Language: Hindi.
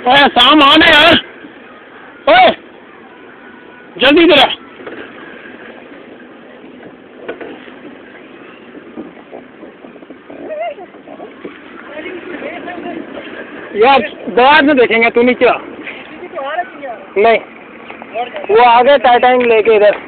सामान है यार, ओए जल्दी इधर आ। यार बाद में देखेंगे, तू नीचे आ। नहीं वो आगे टाइटैनिक लेके इधर।